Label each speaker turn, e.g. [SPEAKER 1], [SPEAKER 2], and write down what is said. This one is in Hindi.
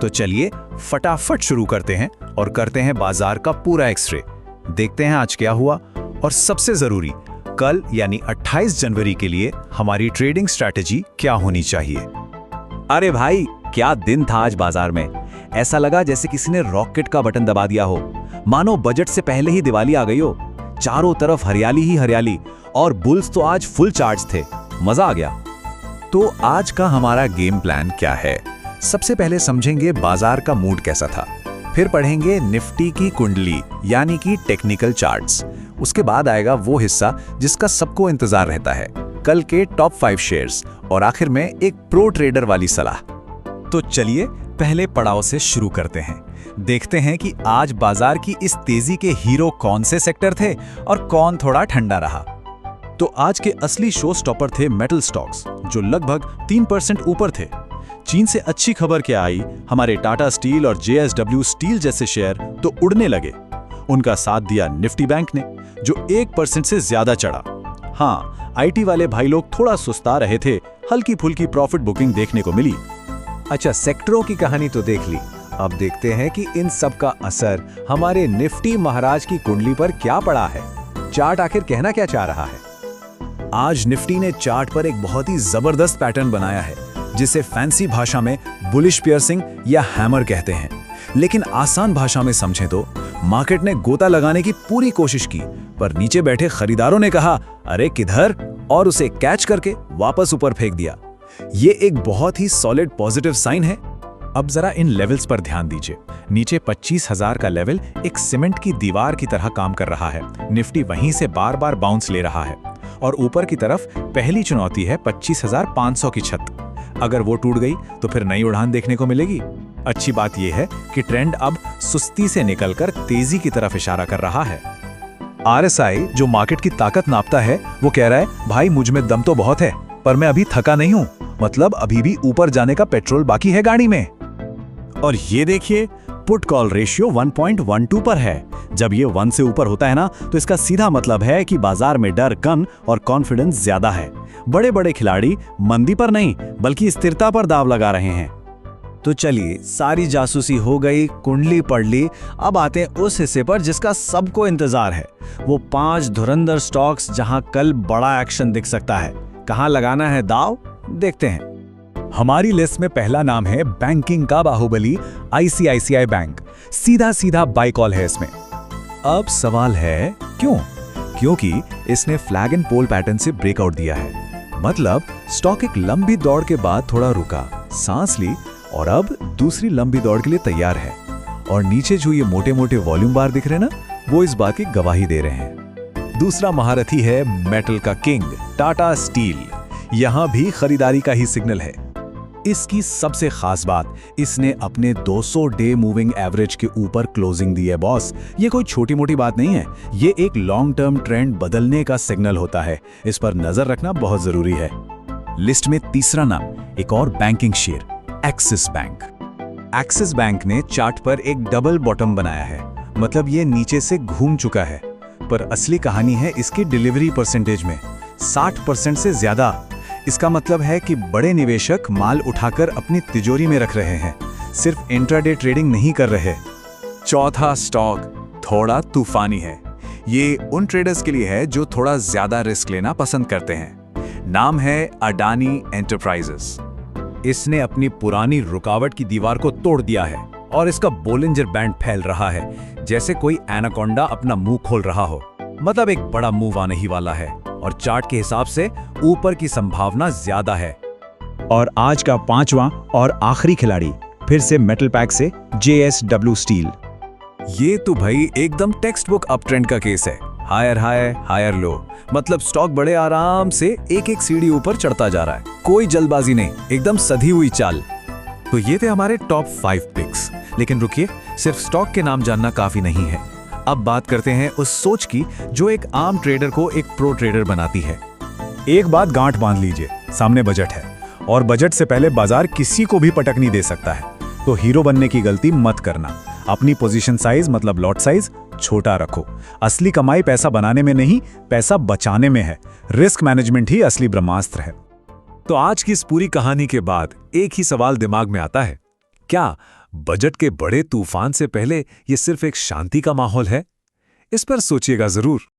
[SPEAKER 1] तो चलिए फटाफट शुरू करते हैं और करते हैं बाजार का पूरा एक्सरे। देखते हैं आज क्या हुआ और सबसे जरूरी कल यानी 28 जनवरी के लिए हमारी ट्रेडिंग स्ट्रैटेजी क्या होनी चाहिए।
[SPEAKER 2] अरे भाई, क्या दिन था आज बाजार में। ऐसा लगा जैसे किसी ने रॉकेट का बटन दबा दिया हो। मानो बजट से पहले ही दिवाली आ गई हो। चारों तरफ हरियाली ही हरियाली और बुल्स तो आज फुल चार्ज थे। मजा आ गया।
[SPEAKER 1] तो आज का हमारा गेम प्लान क्या है? सबसे पहले समझेंगे बाजार का मूड कैसा था, फिर पढ़ेंगे निफ्टी की कुंडली यानी कि टेक्निकल चार्ट्स। उसके बाद आएगा वो हिस्सा जिसका सबको इंतजार रहता है, कल के टॉप 5 शेयर्स, और आखिर में एक प्रो ट्रेडर वाली सलाह। तो चलिए पहले पड़ाव से शुरू करते हैं। देखते हैं कि आज बाजार की इस तेजी के हीरो कौन से सेक्टर थे और कौन थोड़ा ठंडा रहा। तो आज के असली शो स्टॉपर थे मेटल स्टॉक्स, जो लगभग 3% ऊपर थे। चीन से अच्छी खबर क्या आई, हमारे टाटा स्टील और JSW स्टील जैसे शेयर तो उड़ने लगे। उनका साथ दिया निफ्टी बैंक ने, जो 1% से ज्यादा चढ़ा। हाँ, IT वाले भाई लोग थोड़ा सुस्ता रहे थे, हल्की फुल्की प्रॉफिट बुकिंग देखने को मिली।
[SPEAKER 3] अच्छा, सेक्टरों की कहानी तो देख ली, अब देखते हैं कि इन सब का असर हमारे निफ्टी महाराज की कुंडली पर क्या पड़ा है। चार्ट आखिर कहना क्या चाह रहा है?
[SPEAKER 1] आज निफ्टी ने चार्ट पर एक बहुत ही जबरदस्त पैटर्न बनाया है, जिसे फैंसी भाषा में बुलिश पियर्सिंग या हैमर कहते हैं। लेकिन आसान भाषा में समझें तो मार्केट ने गोता लगाने की पूरी कोशिश की, पर नीचे बैठे खरीदारों ने कहा अरे किधर, और उसे कैच करके वापस ऊपर फेंक दिया। ये एक बहुत ही सॉलिड पॉजिटिव साइन है। अब जरा इन लेवल्स पर ध्यान दीजिए। नीचे 25,000 का लेवल एक सीमेंट की दीवार की तरह काम कर रहा है। निफ्टी वहीं से बार बार बाउंस ले रहा है, और ऊपर की तरफ पहली चुनौती है 25,500 की छत। अगर वो टूट गई तो फिर नई उड़ान देखने को मिलेगी। अच्छी बात यह है कि ट्रेंड अब सुस्ती से निकलकर तेजी की तरफ इशारा कर रहा है। RSI, जो मार्केट की ताकत नापता है, वो कह रहा है भाई मुझ में दम तो बहुत है, पर मैं अभी थका नहीं हूं। मतलब अभी भी ऊपर जाने का पेट्रोल बाकी है गाड़ी में। और ये देखिए, पुट कॉल रेशियो 1.12 पर है। जब ये 1 से ऊपर होता है ना, तो इसका सीधा मतलब है कि बाजार में डर कम और कॉन्फिडेंस ज्यादा है। बड़े बड़े खिलाड़ी मंदी पर नहीं बल्कि स्थिरता पर दाव लगा रहे हैं। तो चलिए, सारी जासूसी हो गई, कुंडली पढ़ ली। अब आते हैं उस हिस्से पर जिसका सबको इंतजार है, वो 5 धुरंधर स्टॉक्स जहां कल बड़ा एक्शन दिख सकता है। कहां लगाना है दाव, देखते हैं। हमारी लिस्ट में पहला नाम है बैंकिंग का बाहुबली ICICI बैंक। सीधा सीधा बाय कॉल है इसमें। अब सवाल है क्यों? क्योंकि इसने फ्लैग एंड पोल पैटर्न से ब्रेकआउट दिया है। मतलब स्टॉक एक लंबी दौड़ के बाद थोड़ा रुका, सांस ली, और अब दूसरी लंबी दौड़ के लिए तैयार है। और नीचे जो ये मोटे मोटे वॉल्यूम बार दिख रहे हैं ना, वो इस बात की गवाही दे रहे हैं। दूसरा महारथी है मेटल का किंग टाटा स्टील। यहां भी खरीदारी का ही सिग्नल है। इसकी सबसे खास बात, इसने अपने 200 डे मूविंग एवरेज के ऊपर क्लोजिंग दी है बॉस। ये कोई छोटी मोटी बात नहीं है, ये एक लॉन्ग टर्म ट्रेंड बदलने का सिग्नल होता है। इस पर नजर रखना बहुत जरूरी है। लिस्ट में तीसरा नाम एक और banking share, axis bank. Axis bank ने चार्ट पर एक डबल बॉटम बनाया है, मतलब ये नीचे से घूम चुका है। पर असली कहानी है इसकी डिलीवरी परसेंटेज में, 60% से ज्यादा। इसका मतलब है कि बड़े निवेशक माल उठाकर अपनी तिजोरी में रख रहे हैं, सिर्फ इंट्राडे ट्रेडिंग नहीं कर रहे। चौथा स्टॉक थोड़ा तूफानी है। ये उन ट्रेडर्स के लिए है जो थोड़ा ज्यादा रिस्क लेना पसंद करते हैं। नाम है अडानी एंटरप्राइजेस। इसने अपनी पुरानी रुकावट की दीवार को तोड़ दिया है और इसका बोलिंजर बैंड फैल रहा है, जैसे कोई एनाकोंडा अपना मुंह खोल रहा हो। मतलब एक बड़ा मूव आने ही वाला है, और चार्ट के हिसाब से ऊपर की संभावना ज्यादा है। और आज का 5वां और आखिरी खिलाड़ी फिर से मेटल पैक से JSW स्टील। ये तो भाई एकदम टेक्स्ट बुक अप ट्रेंड का केस है। हायर हाई हायर लो, मतलब स्टॉक बड़े आराम से एक एक सीढ़ी ऊपर चढ़ता जा रहा है। कोई जल्दबाजी नहीं, एकदम सधी हुई चाल। तो ये थे हमारे टॉप 5 पिक्स। लेकिन रुकिए, सिर्फ स्टॉक के नाम जानना काफी नहीं है। अब बात करते हैं उस सोच की जो एक आम ट्रेडर को एक प्रो ट्रेडर बनाती है। एक बात गांठ बांध लीजिए, सामने बजट है, और बजट से पहले बाजार किसी को भी पटक नहीं दे सकता है। तो हीरो बनने की गलती मत करना। अपनी पोजीशन साइज मतलब लॉट साइज छोटा रखो। असली कमाई पैसा बनाने में नहीं, पैसा बचाने में है। रिस्क मैनेजमेंट ही असली ब्रह्मास्त्र है। तो आज की इस पूरी कहानी के बाद एक ही सवाल दिमाग में आता है, क्या बजट के बड़े तूफान से पहले ये सिर्फ एक शांति का माहौल है? इस पर सोचिएगा जरूर।